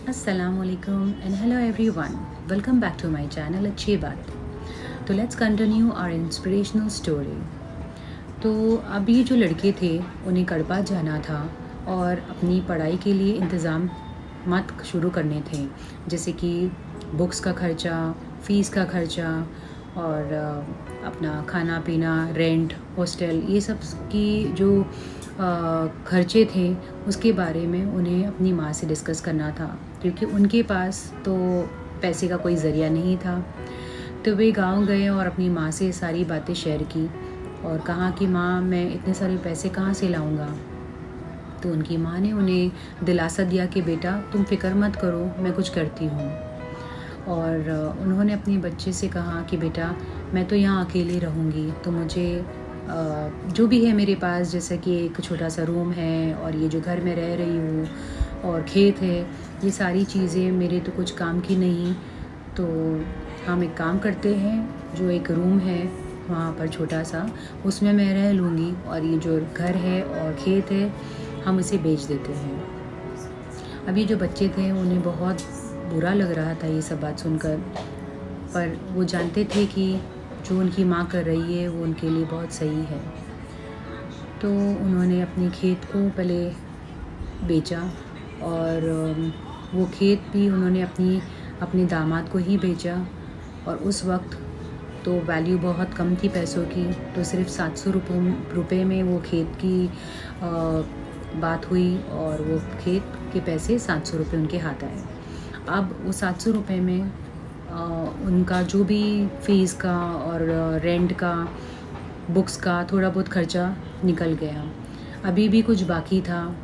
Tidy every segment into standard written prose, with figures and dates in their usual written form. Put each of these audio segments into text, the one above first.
Assalamualaikum and hello everyone. Welcome back to my channel अच्छी बात. तो let's continue our inspirational story. तो अभी जो लड़के थे उन्हें कड़पा जाना था और अपनी पढ़ाई के लिए इंतज़ाम मत शुरू करने थे, जैसे कि बुक्स का खर्चा, फ़ीस का खर्चा और अपना खाना पीना, रेंट, हॉस्टल, ये सब की जो खर्चे थे उसके बारे में उन्हें अपनी माँ से डिस्कस करना था, क्योंकि उनके पास तो पैसे का कोई ज़रिया नहीं था। तो वे गांव गए और अपनी माँ से सारी बातें शेयर की और कहा कि माँ, मैं इतने सारे पैसे कहाँ से लाऊंगा। तो उनकी माँ ने उन्हें दिलासा दिया कि बेटा, तुम फ़िक्र मत करो, मैं कुछ करती हूँ। और उन्होंने अपने बच्चे से कहा कि बेटा, मैं तो यहाँ अकेली रहूँगी, तो मुझे जो भी है मेरे पास, जैसे कि एक छोटा सा रूम है और ये जो घर में रह रही हूँ और खेत है, ये सारी चीज़ें मेरे तो कुछ काम की नहीं। तो हम एक काम करते हैं, जो एक रूम है वहाँ पर छोटा सा, उसमें मैं रह लूँगी और ये जो घर है और खेत है हम इसे बेच देते हैं। अब ये जो बच्चे थे उन्हें बहुत बुरा लग रहा था ये सब बात सुनकर, पर वो जानते थे कि जो उनकी माँ कर रही है वो उनके लिए बहुत सही है। तो उन्होंने अपने खेत को पहले बेचा और वो खेत भी उन्होंने अपने दामाद को ही बेचा। और उस वक्त तो वैल्यू बहुत कम थी पैसों की, तो सिर्फ 700 रुपये में वो खेत की बात हुई और वो खेत के पैसे 700 रुपये उनके हाथ आए। अब वो 700 रुपये में उनका जो भी फ़ीस का और रेंट का, बुक्स का थोड़ा बहुत खर्चा निकल गया। अभी भी कुछ बाकी था,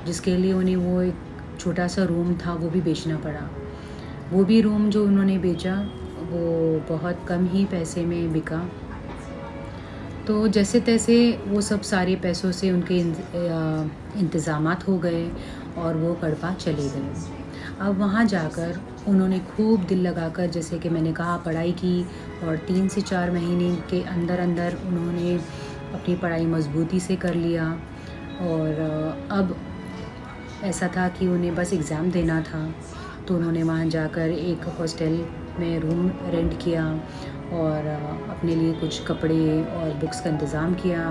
जिसके लिए उन्हें वो एक छोटा सा रूम था वो भी बेचना पड़ा। वो भी रूम जो उन्होंने बेचा वो बहुत कम ही पैसे में बिका। तो जैसे तैसे वो सब सारे पैसों से उनके इंतज़ामात हो गए और वो कड़पा चले गए। अब वहाँ जाकर उन्होंने खूब दिल लगाकर, जैसे कि मैंने कहा, पढ़ाई की और 3 से 4 महीने के अंदर अंदर उन्होंने अपनी पढ़ाई मजबूती से कर लिया। और अब ऐसा था कि उन्हें बस एग्ज़ाम देना था। तो उन्होंने वहाँ जाकर एक हॉस्टल में रूम रेंट किया और अपने लिए कुछ कपड़े और बुक्स का इंतज़ाम किया।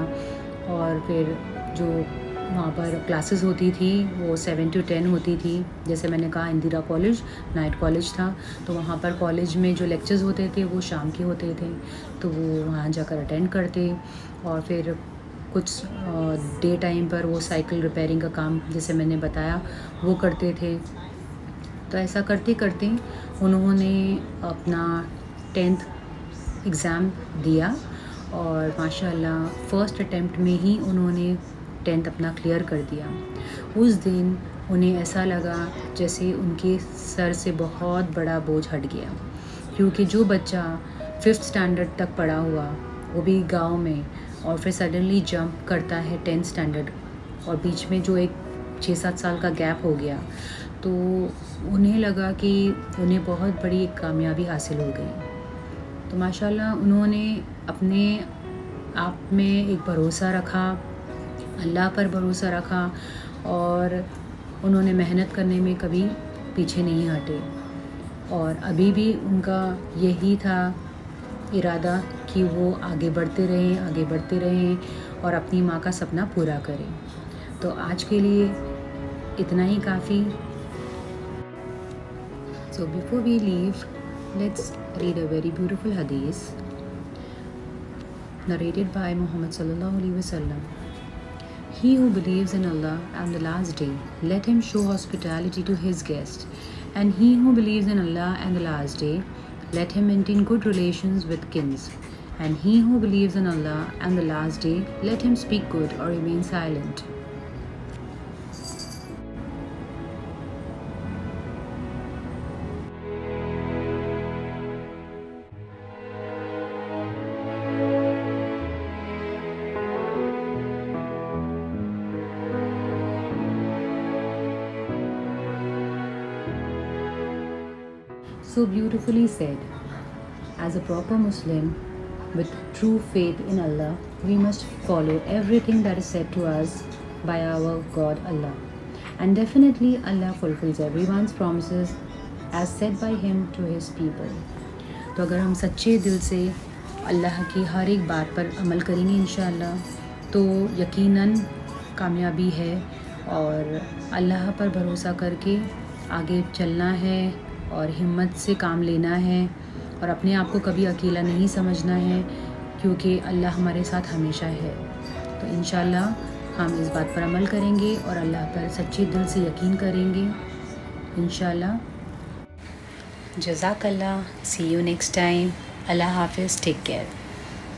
और फिर जो वहाँ पर क्लासेस होती थी वो 7 to 10 होती थी। जैसे मैंने कहा, इंदिरा कॉलेज नाइट कॉलेज था, तो वहाँ पर कॉलेज में जो लेक्चर्स होते थे वो शाम के होते थे, तो वो वहाँ जाकर अटेंड करते। और फिर कुछ डे टाइम पर वो साइकिल रिपेयरिंग का काम, जैसे मैंने बताया, वो करते थे। तो ऐसा करते करते उन्होंने अपना 10th एग्ज़ाम दिया और माशाल्लाह फ़र्स्ट अटेम्प्ट में ही उन्होंने 10th अपना क्लियर कर दिया। उस दिन उन्हें ऐसा लगा जैसे उनके सर से बहुत बड़ा बोझ हट गया, क्योंकि जो बच्चा 5th स्टैंडर्ड तक पढ़ा हुआ, वो भी गांव में, और फिर सडनली जंप करता है 10th स्टैंडर्ड, और बीच में जो एक 6-7 साल का गैप हो गया, तो उन्हें लगा कि उन्हें बहुत बड़ी एक कामयाबी हासिल हो गई। तो माशाल्लाह उन्होंने अपने आप में एक भरोसा रखा, अल्लाह पर भरोसा रखा, और उन्होंने मेहनत करने में कभी पीछे नहीं हटे। और अभी भी उनका यही था इरादा कि वो आगे बढ़ते रहें और अपनी माँ का सपना पूरा करें। तो आज के लिए इतना ही काफ़ी। So before we leave, let's read a very beautiful hadith narrated by Muhammad sallallahu alaihi wasallam. He who believes in Allah and the last day, let him show hospitality to his guest. And he who believes in Allah and the last day, let him maintain good relations with kins. And he who believes in Allah and the last day, let him speak good or remain silent. So beautifully said. As a proper Muslim with true faith in Allah, we must follow everything that is said to us by our God Allah. and definitely Allah fulfills everyone's promises as said by him to his people. तो अगर हम सच्चे दिल से अल्लाह की हर एक बात पर अमल करेंगे इंशाअल्लाह, तो यकीनन कामयाबी है। और अल्लाह पर भरोसा करके आगे चलना है और हिम्मत से काम लेना है और अपने आप को कभी अकेला नहीं समझना है, क्योंकि अल्लाह हमारे साथ हमेशा है। तो इंशाअल्लाह हम इस बात पर अमल करेंगे और अल्लाह पर सच्चे दिल से यकीन करेंगे इंशाअल्लाह। जज़ाकल्लाह, सी यू नेक्स्ट टाइम। अल्लाह हाफ़िज़, टेक केयर।